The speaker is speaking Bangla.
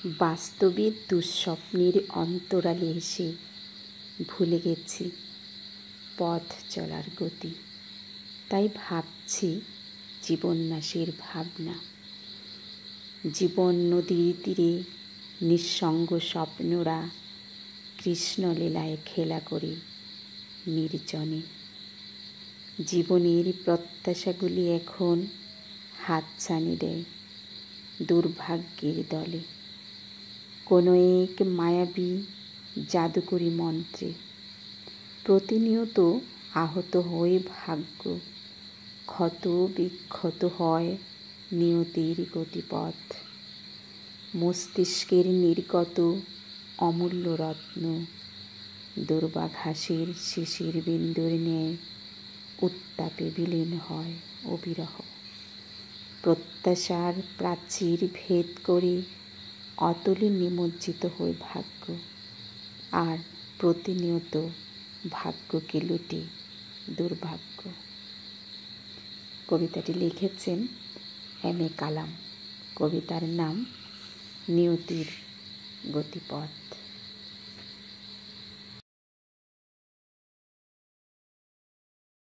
বাস্তবের দুঃস্বপ্নের অন্তরালে এসে ভুলে গেছি পথ চলার গতি। তাই ভাবছি জীবন্যাসের ভাবনা। জীবন নদীর তীরে নিঃসঙ্গ স্বপ্নরা কৃষ্ণলীলায় খেলা করে নির্জনে। জীবনের প্রত্যাশাগুলি এখন হাতছানি দেয় দুর্ভাগ্যের দলে। কোনো এক মায়াবী জাদুকরী মন্ত্রে প্রতিনিয়ত আহত হয়ে ভাগ্য ক্ষত বিক্ষত হয় নিয়তির গতিপথ। মস্তিষ্কের নির্গত অমূল্য রত্ন দুর্বাঘাসের শিশির বিন্দুর ন্যায় উত্তাপে বিলীন হয় অবিরহ। প্রত্যাশার প্রাচীর ভেদ করে অতলে নিমজ্জিত হয়ে ভাগ্য, আর প্রতিনিয়ত ভাগ্যকে লুটে দুর্ভাগ্য। কবিতাটি লিখেছেন এম.এ. কালাম। কবিতার নাম নিয়তির গতিপথ।